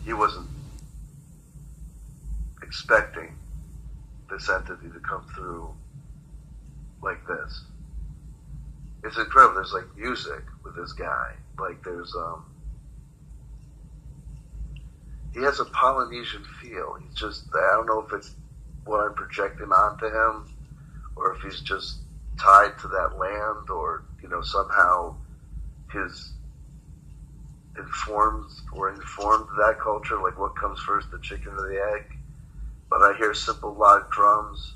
he wasn't expecting this entity to come through like this. It's incredible. There's like music with this guy. Like there's he has a Polynesian feel. He's just, I don't know if it's what I'm projecting onto him or if he's just tied to that land, or somehow his informed that culture, like what comes first, the chicken or the egg. But I hear simple log drums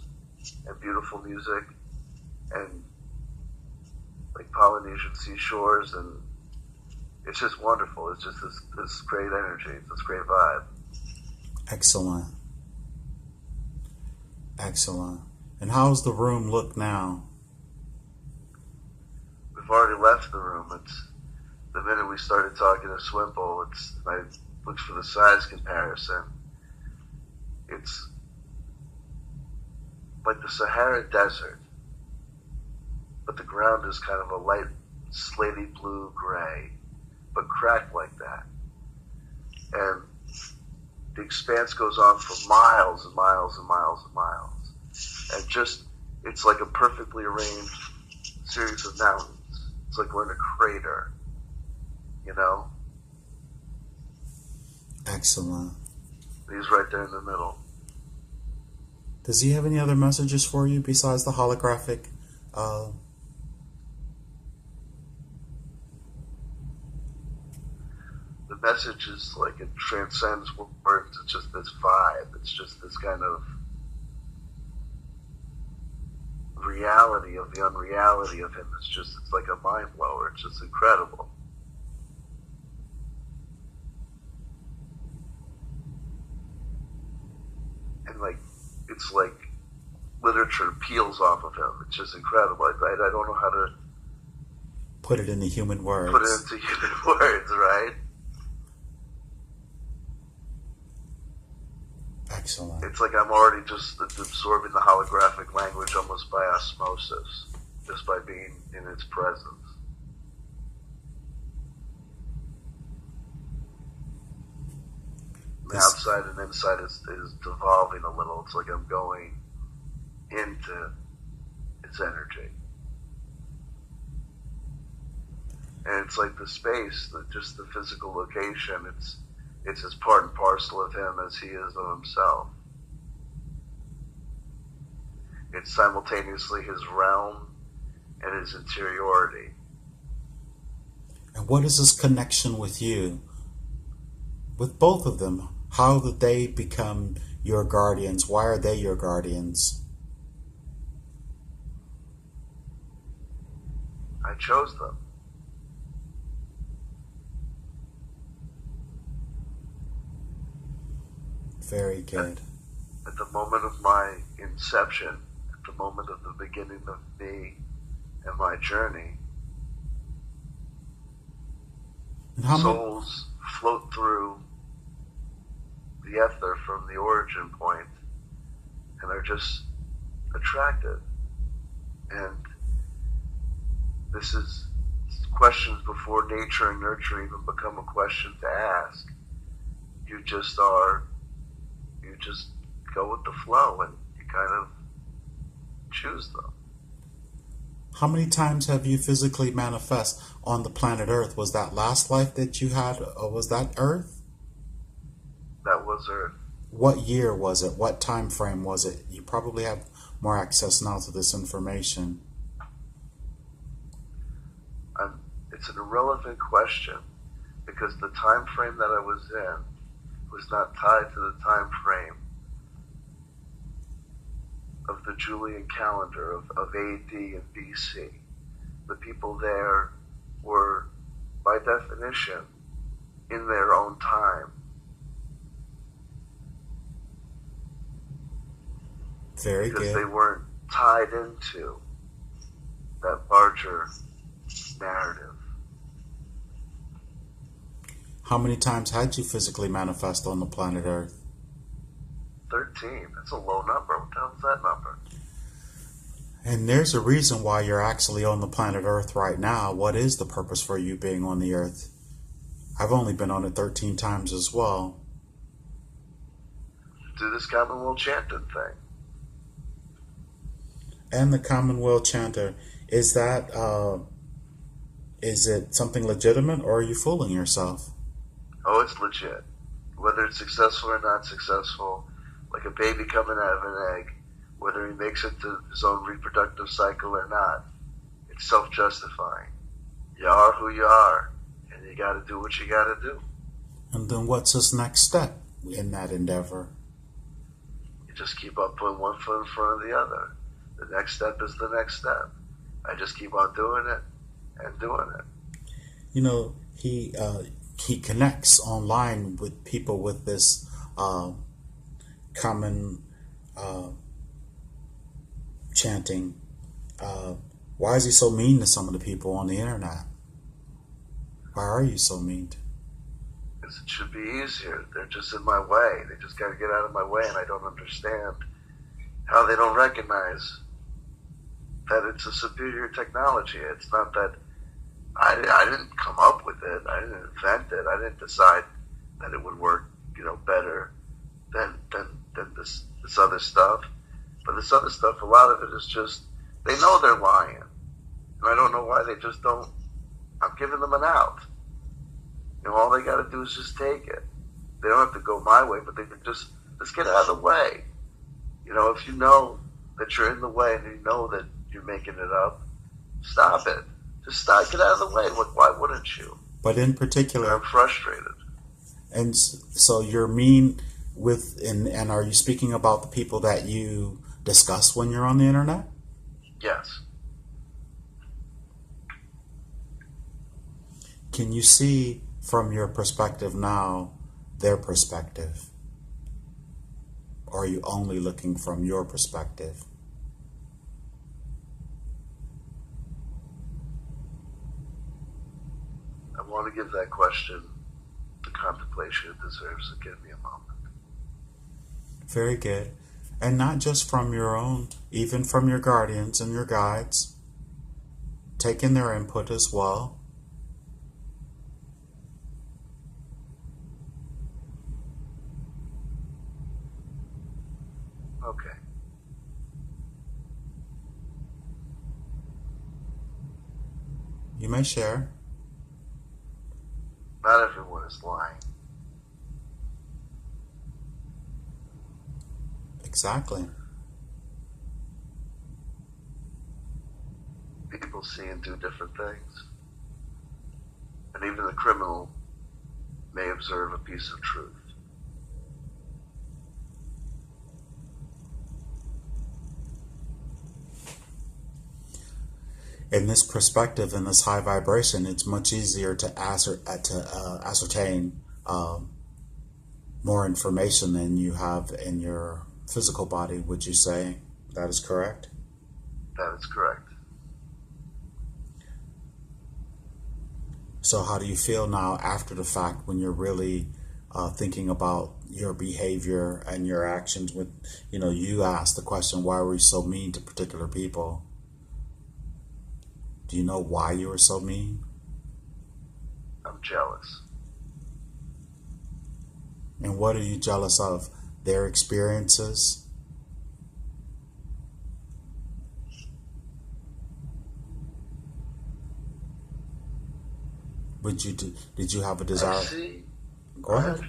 and beautiful music and like Polynesian seashores, and it's just wonderful. It's just this great energy, this great vibe. Excellent. Excellent. And how's the room look now? We've already left the room. It's the minute we started talking to Swimple, I looked for the size comparison. It's like the Sahara Desert, but the ground is kind of a light slaty blue gray, but cracked like that. And the expanse goes on for miles and miles and miles and miles. And just, it's like a perfectly arranged series of mountains. It's like we're in a crater, Excellent. He's right there in the middle. Does he have any other messages for you besides the holographic? The message is like it transcends words. It's just this vibe. It's just this kind of reality of the unreality of him. It's like a mind blower. It's just incredible. And it's like literature peels off of him. It's just incredible. I don't know how to put it into human words. Put it into human words, right? Excellent. It's like I'm already just absorbing the holographic language almost by osmosis, just by being in its presence. The outside and inside is devolving a little. It's like I'm going into its energy. And it's like the space, just the physical location, it's as part and parcel of him as he is of himself. It's simultaneously his realm and his interiority. And what is his connection with you? With both of them, how did they become your guardians? Why are they your guardians? I chose them. Very good. At the moment of my inception, at the moment of the beginning of me and my journey, souls float through the ether from the origin point and are just attracted. And this is questions before nature and nurture even become a question to ask. You just go with the flow and you kind of choose them. How many times have you physically manifest on the planet Earth? Was that last life that you had, or was that Earth? That was Earth. What year was it? What time frame was it? You probably have more access now to this information. It's an irrelevant question because the time frame that I was in was not tied to the time frame of the Julian calendar of AD and BC. The people there were, by definition, in their own time. Very good. Because they weren't tied into that larger narrative. How many times had you physically manifest on the planet Earth? 13. That's a low number. What the hell is that number? And there's a reason why you're actually on the planet Earth right now. What is the purpose for you being on the Earth? I've only been on it 13 times as well. do this Commonwealth chanting thing. And the Commonwealth Chanter, is that is it something legitimate, or are you fooling yourself? Oh, it's legit. Whether it's successful or not successful, like a baby coming out of an egg, whether he makes it to his own reproductive cycle or not, it's self-justifying. You are who you are, and you got to do what you got to do. And then what's his next step in that endeavor? You just keep on putting one foot in front of the other. The next step is the next step. I just keep on doing it and doing it. You know, he connects online with people with this common chanting. Why is he so mean to some of the people on the internet? Why are you so mean? Because it should be easier. They're just in my way. They just got to get out of my way, and I don't understand how they don't recognize that it's a superior technology. It's not that I didn't come up with it. I didn't invent it. I didn't decide that it would work, better than this other stuff. But this other stuff, a lot of it is just, they know they're lying. And I don't know why they just don't. I'm giving them an out. All they got to do is just take it. They don't have to go my way, but they can just get out of the way. If you know that you're in the way and you know that you're making it up, stop it. Just stop, get out of the way. Why wouldn't you? But in particular, I'm frustrated. And so you're mean with, and are you speaking about the people that you discuss when you're on the internet? Yes. Can you see from your perspective now their perspective? Or are you only looking from your perspective? I want to give that question the contemplation it deserves, so give me a moment. Very good. And not just from your own, even from your guardians and your guides. Take in their input as well. Okay. You may share. Not everyone is lying. Exactly. People see and do different things. And even the criminal may observe a piece of truth. In this perspective, in this high vibration, it's much easier to ascertain more information than you have in your physical body. Would you say that is correct? That is correct. So how do you feel now after the fact when you're really thinking about your behavior and your actions with, you asked the question, why were you so mean to particular people? Do you know why you were so mean? I'm jealous. And what are you jealous of? Their experiences? Did you have a desire? I see. Go ahead.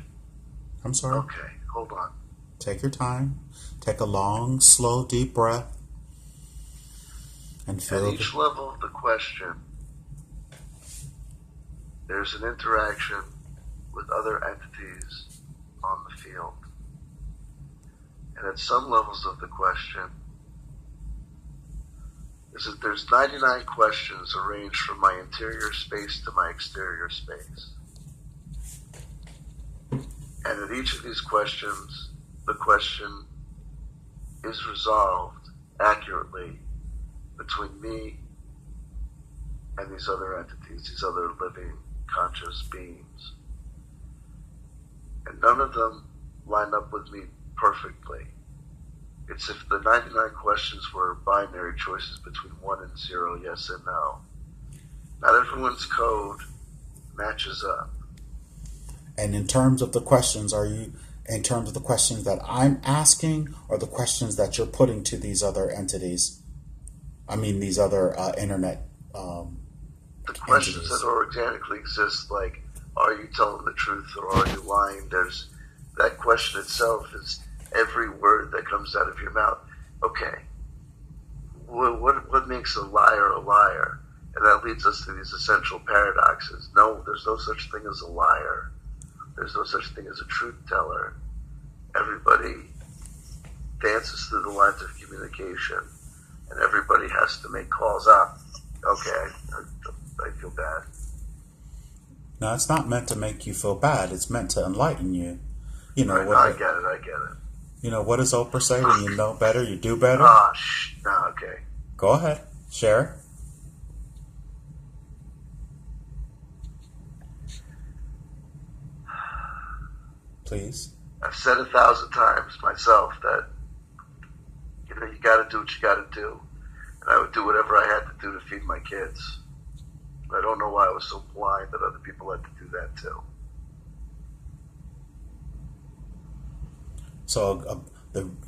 I'm sorry. Okay, hold on. Take your time. Take a long, slow, deep breath. And feel At each level of the question, there's an interaction with other entities on the field. And at some levels of the question, there's 99 questions arranged from my interior space to my exterior space. And at each of these questions, the question is resolved accurately between me and these other entities, these other living conscious beings. And none of them line up with me perfectly. It's if the 99 questions were binary choices between 1 and 0, yes and no. Not everyone's code matches up. And in terms of the questions, are you in terms of the questions that I'm asking or the questions that you're putting to these other entities? I mean, these other internet The questions entities. that organically exist, like, are you telling the truth or are you lying? There's that question itself is every word that comes out of your mouth. Okay, what makes a liar a liar? And that leads us to these essential paradoxes. No, there's no such thing as a liar. There's no such thing as a truth teller. Everybody dances through the lines of communication, and everybody has to make calls out. Okay, I feel bad. Now, it's not meant to make you feel bad. It's meant to enlighten you. You know, Right, no, I get it. You know, what does Oprah say? When you know better, you do better? No, okay. Go ahead. Share. Please. I've said 1,000 times myself that, you know, you gotta do what you gotta do. And I would do whatever I had to do to feed my kids. I don't know why I was so blind that other people had to do that too. So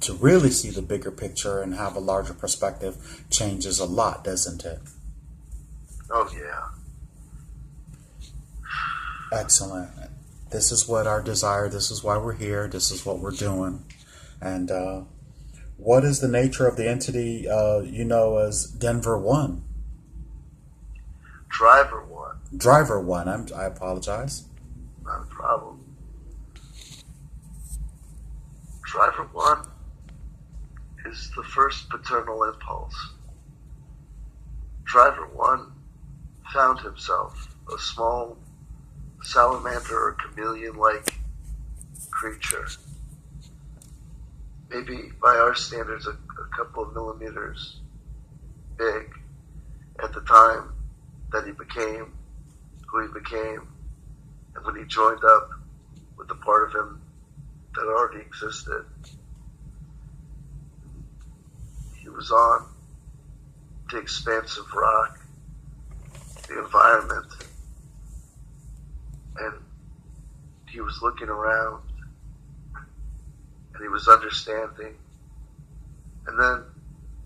to really see the bigger picture and have a larger perspective changes a lot, doesn't it? Oh, yeah. Excellent. This is what our desire, this is why we're here, this is what we're doing. And what is the nature of the entity you know as Denver 1? Driver 1. Driver 1, I apologize. Not a problem. Driver 1 is the first paternal impulse. Driver 1 found himself a small salamander or chameleon-like creature. Maybe by our standards a couple of millimeters big at the time that he became who he became, and when he joined up with the part of him that already existed. He was on the expansive rock, the environment, and he was looking around, and he was understanding, and then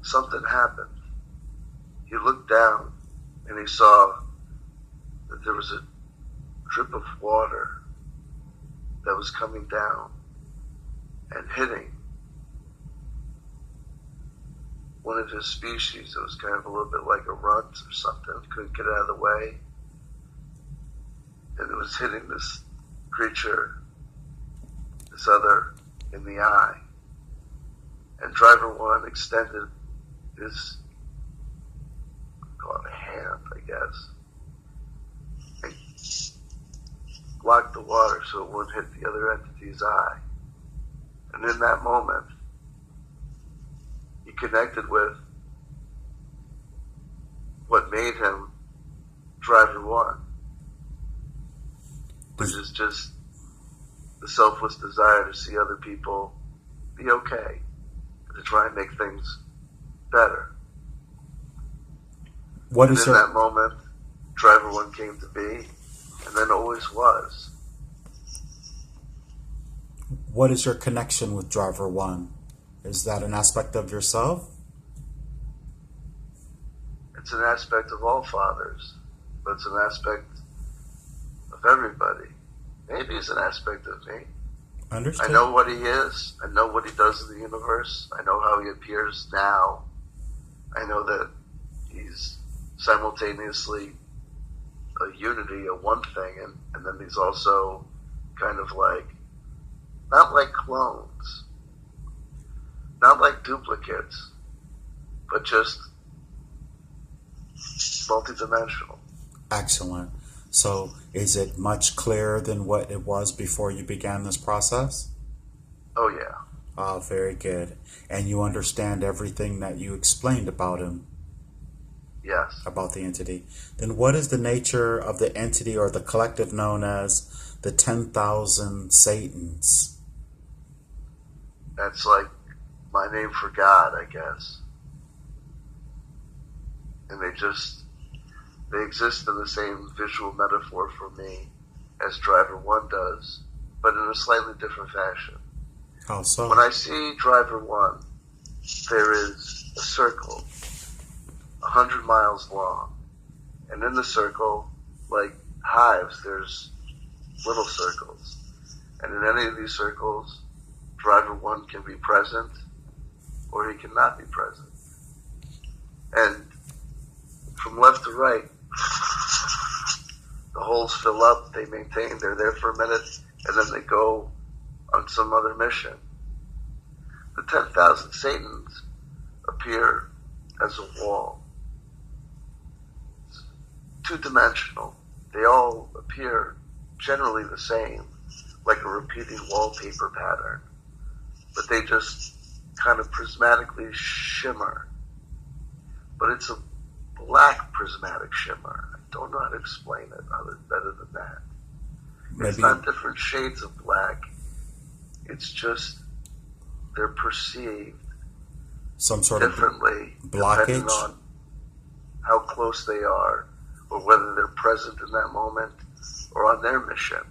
something happened. He looked down, and he saw that there was a drip of water that was coming down and hitting one of his species that was kind of a little bit like a runt or something, couldn't get out of the way. And it was hitting this creature, this other, in the eye. And Driver 1 extended his, call it a hand, I guess, and blocked the water so it wouldn't hit the other entity's eye. And in that moment, he connected with what made him Driver 1, which is just the selfless desire to see other people be okay, and to try and make things better. In that moment, Driver 1 came to be, and then always was. What is your connection with Driver 1? Is that an aspect of yourself? It's an aspect of all fathers, but it's an aspect of everybody. Maybe it's an aspect of me. Understood. I know what he is. I know what he does in the universe. I know how he appears now. I know that he's simultaneously a unity, a one thing, and then he's also kind of like, not like clones, not like duplicates, but just multidimensional. Excellent. So is it much clearer than what it was before you began this process? Oh, yeah. Oh, very good. And you understand everything that you explained about him? Yes. About the entity. Then what is the nature of the entity or the collective known as the 10,000 Satans? That's like my name for God, I guess. And they exist in the same visual metaphor for me as Driver 1 does, but in a slightly different fashion. How so? When I see driver 1, there is a circle 100 miles long. And in the circle, like hives, there's little circles. And in any of these circles, driver 1 can be present or he cannot be present. And from left to right, the holes fill up, they maintain, they're there for a minute, and then they go on some other mission. The 10,000 Satans appear as a wall. It's two-dimensional. They all appear generally the same, like a repeating wallpaper pattern, but they just kind of prismatically shimmer. But it's a black prismatic shimmer. I don't know how to explain it better than that. It's not different shades of black. It's just they're perceived some sort differently of blockage, depending on how close they are or whether they're present in that moment or on their mission.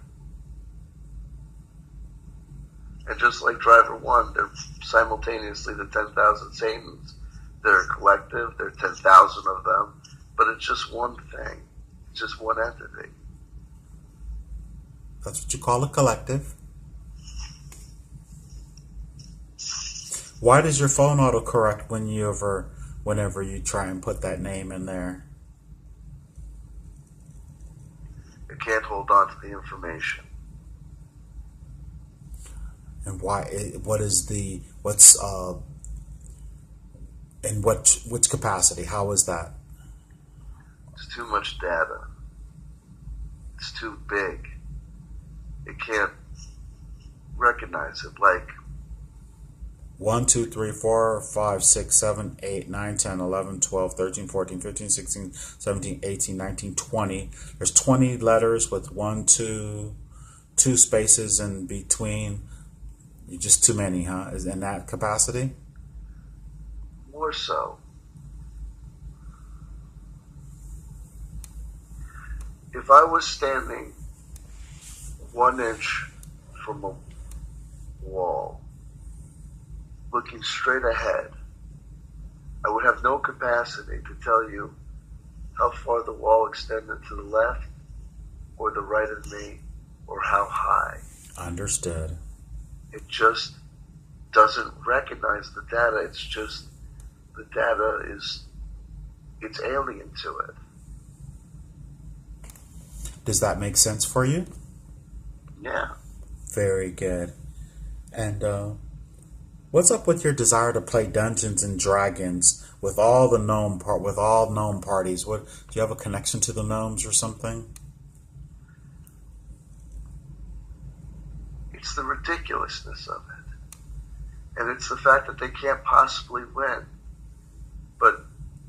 And just like driver 1, they're simultaneously the 10,000 Satans. They're a collective, there are 10,000 of them, but it's just one thing. It's just one entity. That's what you call a collective. Why does your phone autocorrect whenever you try and put that name in there? It can't hold on to the information. And why? In which capacity? How is that? It's too much data. It's too big. It can't recognize it. Like 1, 2, 3, 4, 5, 6, 7, 8, 9, 10, 11, 12, 13, 14, 15, 16, 17, 18, 19, 20. There's 20 letters with 1, 2 spaces in between. You're just too many, huh? Is in that capacity? more so. If I was standing 1 inch from a wall, looking straight ahead, I would have no capacity to tell you how far the wall extended to the left or the right of me or how high. Understood. It just doesn't recognize the data. It's just the data it's alien to it. Does that make sense for you? Yeah. Very good. And what's up with your desire to play Dungeons and Dragons with all the gnome parties? What do you have a connection to the gnomes or something? It's the ridiculousness of it. And it's the fact that they can't possibly win. But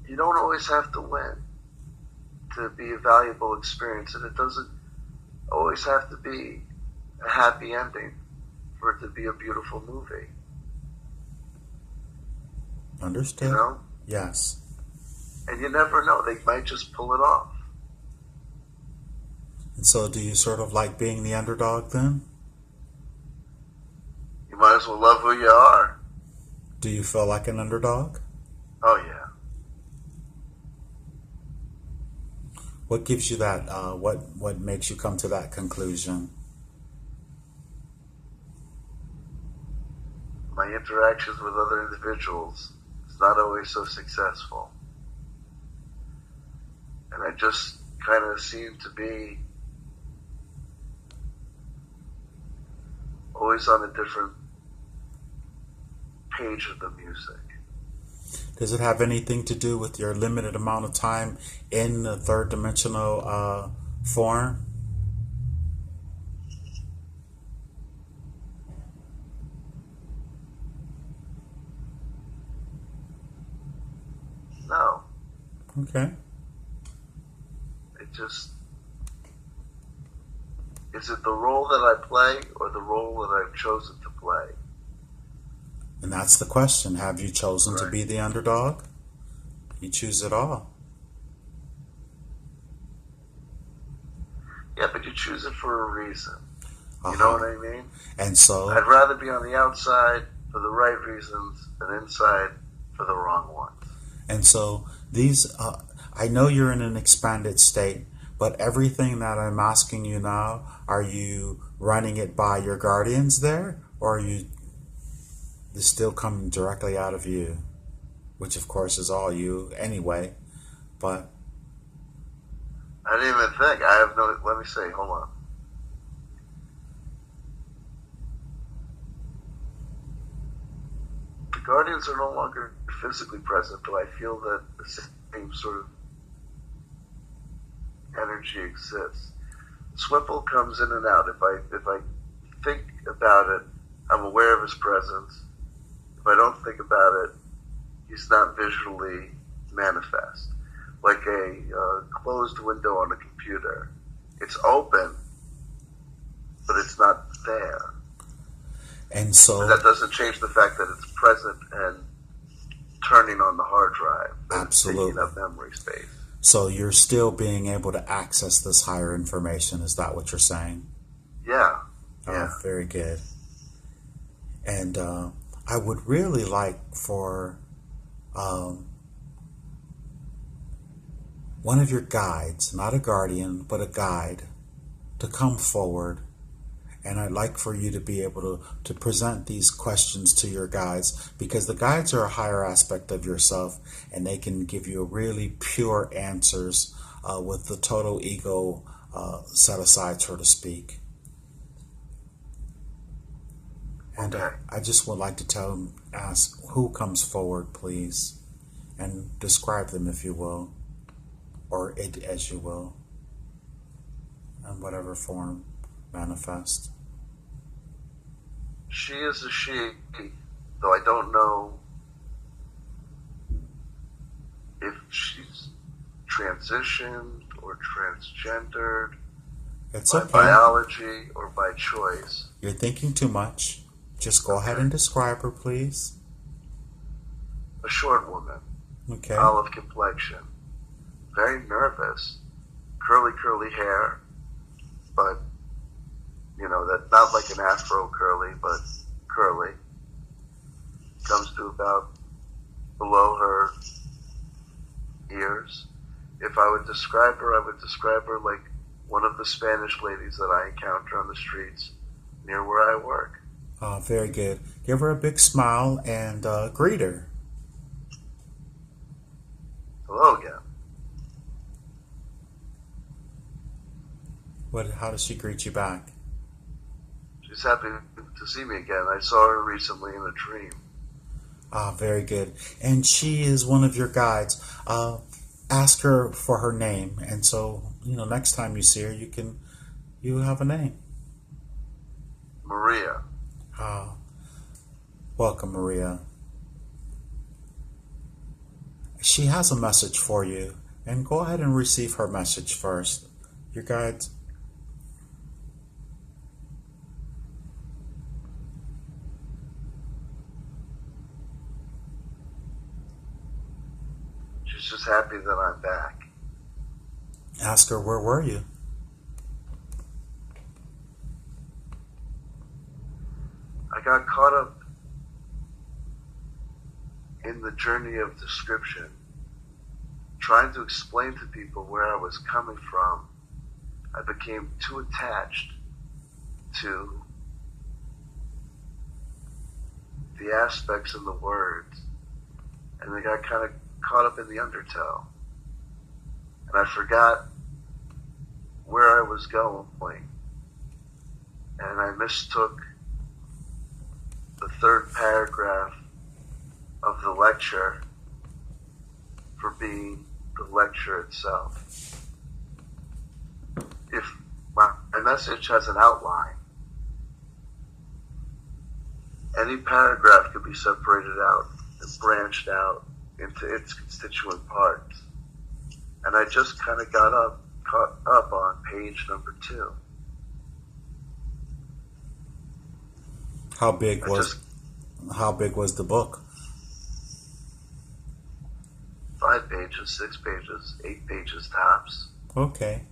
you don't always have to win to be a valuable experience, and it doesn't always have to be a happy ending for it to be a beautiful movie. Understood. You know? Yes. And you never know. They might just pull it off. And so do you sort of like being the underdog then? You might as well love who you are. Do you feel like an underdog? Oh, yeah. What gives you that, what makes you come to that conclusion? My interactions with other individuals is not always so successful. And I just kind of seem to be always on a different page of the music. Does it have anything to do with your limited amount of time in the third dimensional form? No. Okay. It just... Is it the role that I play or the role that I've chosen to play? And that's the question. Have you chosen to Right. be the underdog? You choose it all. Yeah, but you choose it for a reason. You know what I mean? And so I'd rather be on the outside for the right reasons than inside for the wrong ones. And so these, I know you're in an expanded state, but everything that I'm asking you now, are you running it by your guardians there, or are you still coming directly out of you? Which of course is all you anyway, but I didn't even think. I have no, let me see, hold on. The guardians are no longer physically present, but I feel that the same sort of energy exists. Swimple comes in and out. If I think about it, I'm aware of his presence. If I don't think about it, he's not visually manifest. Like a closed window on a computer. It's open, but it's not there. And so But that doesn't change the fact that it's present and turning on the hard drive. Absolutely. Taking up memory space. So you're still being able to access this higher information. Is that what you're saying? Yeah. Oh, very good. And I would really like for one of your guides, not a guardian, but a guide, to come forward. And I'd like for you to be able to present these questions to your guides, because the guides are a higher aspect of yourself, and they can give you really pure answers with the total ego set aside, so to speak. And I just would like to ask who comes forward, please, and describe them if you will, or it as you will, in whatever form manifest. She is a she, though I don't know if she's transitioned or transgendered, It's by okay. biology or by choice. You're thinking too much. Just go ahead and describe her, please. A short woman, Okay. olive complexion, very nervous, curly hair, but that not like an afro curly, but curly. Comes to about below her ears. If I would describe her, I would describe her like one of the Spanish ladies that I encounter on the streets near where I work. Very good. Give her a big smile and greet her. Hello again. How does she greet you back? She's happy to see me again. I saw her recently in a dream. Very good. And she is one of your guides. Ask her for her name, and so next time you see her, you have a name. Maria. Welcome, Maria. She has a message for you, and go ahead and receive her message first. Your guides. She's just happy that I'm back. Ask her, where were you? I got caught up in the journey of description, trying to explain to people where I was coming from. I became too attached to the aspects and the words, and I got kind of caught up in the undertow. And I forgot where I was going, and I mistook the third paragraph of the lecture for being the lecture itself. If my message has an outline, any paragraph could be separated out and branched out into its constituent parts. And I just kind of got caught up on page number 2. How big was the book? 5 pages, 6 pages, 8 pages tops. Okay.